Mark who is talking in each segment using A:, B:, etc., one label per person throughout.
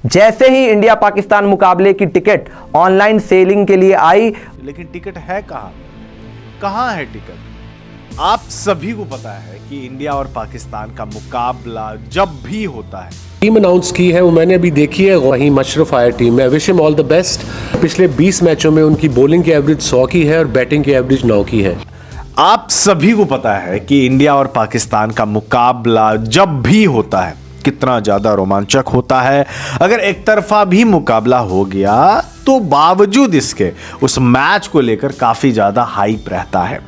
A: जैसे ही इंडिया पाकिस्तान मुकाबले की टिकट ऑनलाइन सेलिंग के लिए आई,
B: लेकिन टिकट है कहां है टिकट? आप सभी को पता है कि इंडिया और पाकिस्तान का मुकाबला जब भी होता है,
C: टीम अनाउंस की है वो मैंने अभी देखी है, वहीं मशरफ आया टीम में। Wish him all the best. पिछले 20 मैचों में उनकी बॉलिंग की एवरेज 100 की है और बैटिंग की एवरेज 9 की है।
B: आप सभी को पता है कि इंडिया और पाकिस्तान का मुकाबला जब भी होता है कितना ज्यादा रोमांचक होता है। अगर एक तरफा भी मुकाबला हो गया तो बावजूद इसके उस मैच को लेकर काफी ज्यादा हाइप रहता है।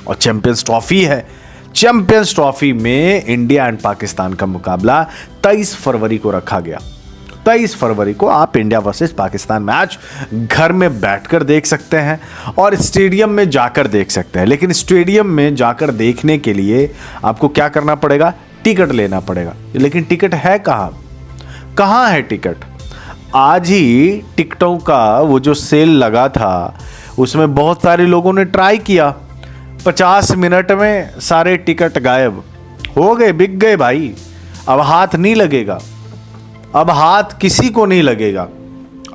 B: और चैंपियंस ट्रॉफी है, चैंपियंस ट्रॉफी में इंडिया एंड पाकिस्तान का मुकाबला 23 फरवरी को रखा गया। 23 फरवरी को आप इंडिया वर्सेस पाकिस्तान मैच घर में बैठकर देख सकते हैं और स्टेडियम में जाकर देख सकते हैं। लेकिन स्टेडियम में जाकर देखने के लिए आपको क्या करना पड़ेगा? टिकट लेना पड़ेगा। लेकिन टिकट है कहां है टिकट? आज ही टिकटों का वो जो सेल लगा था उसमें बहुत सारे लोगों ने ट्राई किया। 50 मिनट में सारे टिकट गायब हो गए, बिक गए भाई। अब हाथ नहीं लगेगा, अब हाथ किसी को नहीं लगेगा।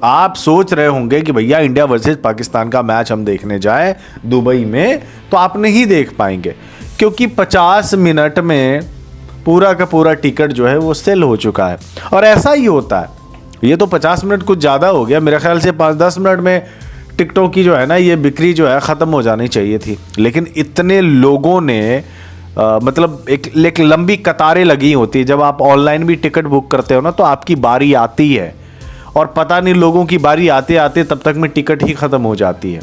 B: आप सोच रहे होंगे कि भैया इंडिया वर्सेस पाकिस्तान का मैच हम देखने जाएं दुबई में तो आप नहीं देख पाएंगे, क्योंकि 50 मिनट में पूरा का पूरा टिकट जो है वो सेल हो चुका है। और ऐसा ही होता है, ये तो 50 मिनट कुछ ज़्यादा हो गया, मेरे ख्याल से 5-10 मिनट में टिकटों की जो है ना ये बिक्री जो है ख़त्म हो जानी चाहिए थी। लेकिन इतने लोगों ने मतलब एक लंबी कतारें लगी होती है। जब आप ऑनलाइन भी टिकट बुक करते हो ना तो आपकी बारी आती है और पता नहीं लोगों की बारी आते आते तब तक में टिकट ही ख़त्म हो जाती है।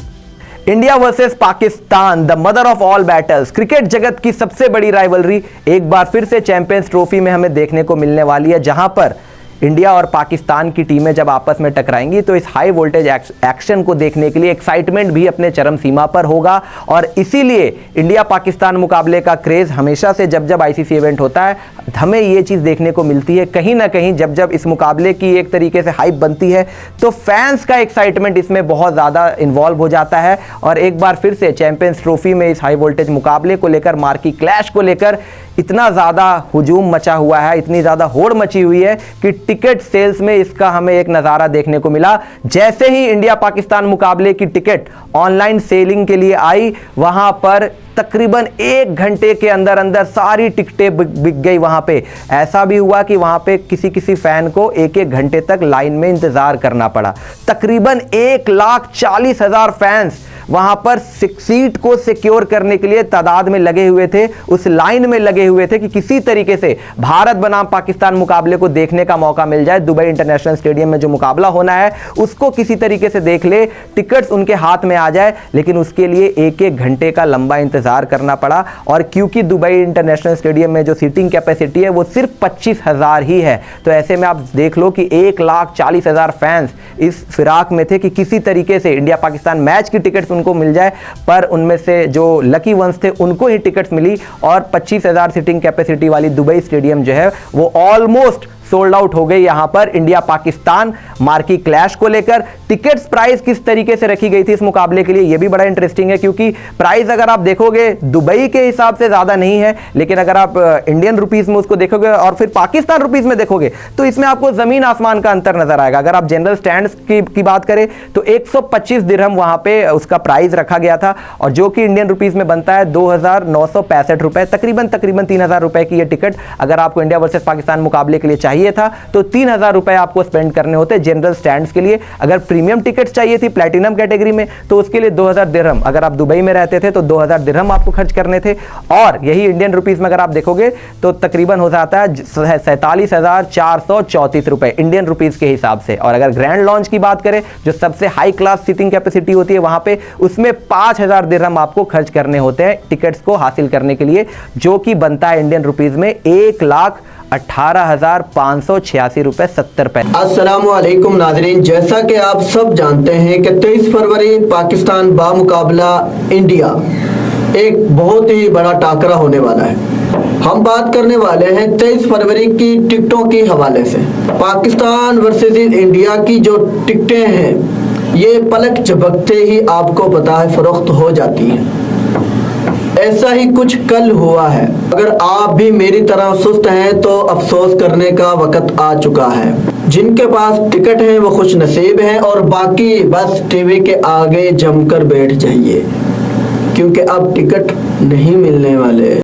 A: India versus Pakistan, the mother of all battles, cricket जगत की सबसे बड़ी राइवलरी एक बार फिर से चैंपियंस ट्रॉफी में हमें देखने को मिलने वाली है, जहां पर इंडिया और पाकिस्तान की टीमें जब आपस में टकराएंगी तो इस हाई वोल्टेज एक्शन को देखने के लिए एक्साइटमेंट भी अपने चरम सीमा पर होगा। और इसीलिए इंडिया पाकिस्तान मुकाबले का क्रेज़ हमेशा से जब आईसीसी इवेंट होता है हमें ये चीज़ देखने को मिलती है। कहीं ना कहीं जब इस मुकाबले की एक तरीके से हाइप बनती है तो फैंस का एक्साइटमेंट इसमें बहुत ज़्यादा इन्वॉल्व हो जाता है। और एक बार फिर से चैंपियंस ट्रॉफी में इस हाई वोल्टेज मुकाबले को लेकर, मार्की क्लैश को लेकर इतना ज़्यादा हुजूम मचा हुआ है, इतनी ज़्यादा होड़ मची हुई है कि टिकट सेल्स में इसका हमें एक नज़ारा देखने को मिला। जैसे ही इंडिया पाकिस्तान मुकाबले की टिकट ऑनलाइन सेलिंग के लिए आई, वहां पर तकरीबन 1 घंटे के अंदर अंदर सारी टिकटें बिक गई। वहां पे ऐसा भी हुआ कि वहां पे किसी फैन को 1-1 घंटे तक लाइन में इंतजार करना पड़ा। तकरीबन 1,40,000 फैंस वहां पर सीट को सिक्योर करने के लिए तादाद में लगे हुए थे, उस लाइन में लगे हुए थे कि किसी तरीके से भारत बनाम पाकिस्तान मुकाबले को देखने का मौका मिल जाए। दुबई इंटरनेशनल स्टेडियम में जो मुकाबला होना है उसको किसी तरीके से देख ले, टिकट्स उनके हाथ में आ जाए। लेकिन उसके लिए 1-1 घंटे का लंबा इंतजार करना पड़ा। और क्योंकि दुबई इंटरनेशनल स्टेडियम में जो सीटिंग कैपेसिटी है वो सिर्फ 25,000 ही है, तो ऐसे में आप देख लो कि 1,40,000 फैंस इस फिराक में थे कि किसी तरीके से इंडिया पाकिस्तान मैच की टिकट उनको मिल जाए। पर उनमें से जो लकी वंस थे उनको ही टिकट्स मिली और 25,000 सीटिंग कैपेसिटी वाली दुबई स्टेडियम जो है वो ऑलमोस्ट सोल्ड आउट हो गई। यहां पर इंडिया पाकिस्तान मार्की क्लैश को लेकर टिकट्स प्राइस किस तरीके से रखी गई थी इस मुकाबले के लिए, यह भी बड़ा इंटरेस्टिंग है, क्योंकि प्राइस अगर आप देखोगे दुबई के हिसाब से ज्यादा नहीं है, लेकिन अगर आप इंडियन रुपीस में उसको देखोगे और फिर पाकिस्तान रुपीस में देखोगे तो इसमें आपको जमीन आसमान का अंतर नजर आएगा। अगर आप जनरल स्टैंड्स की बात करें तो 125 दिरहम वहां पे उसका प्राइस रखा गया था, और जो कि इंडियन रुपीस में बनता है 2,965 रुपए, तकरीबन 3,000 रुपए की यह टिकट अगर आपको इंडिया वर्सेस पाकिस्तान मुकाबले के लिए चाहिए था तो 3,000 रुपए आपको स्पेंड करने होते जनरल स्टैंड्स के लिए। अगर प्रीमियम टिकट्स चाहिए थी प्लैटिनम कैटेगरी में तो उसके लिए 2,000 दिरहम, अगर आप दुबई में रहते थे तो 2,000 दिरहम आपको खर्च करने थे। और यही इंडियन रुपीस में अगर आप देखोगे तो तकरीबन हो जाता है 47,434 रुपए इंडियन रुपीस के हिसाब से। और अगर ग्रैंड लॉन्च की बात करें जो सबसे हाई क्लास सीटिंग कैपेसिटी होती है वहां पे, उसमें 5,000 दिरहम आपको खर्च करने होते हैं टिकट्स को हासिल करने के लिए, जो कि बनता है इंडियन रुपीस में 1,18,586 रुपए 70 पैसे।
D: अस्सलामुअलैकुम नाज़रीन, जैसा कि आप सब जानते हैं कि 23 फरवरी पाकिस्तान बामुकाबला इंडिया एक बहुत ही बड़ा टाकरा होने वाला है। हम बात करने वाले हैं 23 फरवरी की टिकटों के हवाले से। पाकिस्तान वर्सेस इंडिया की जो टिकटें हैं ये पलक झपकते ही आपको पता है फरोख्त हो जाती हैं। ऐसा ही कुछ कल हुआ है। अगर आप भी मेरी तरह सुस्त हैं तो अफसोस करने का वक्त आ चुका है। जिनके पास टिकट है वो खुश नसीब हैं और बाकी बस टीवी के आगे जमकर बैठ जाइए, क्योंकि अब टिकट नहीं मिलने वाले।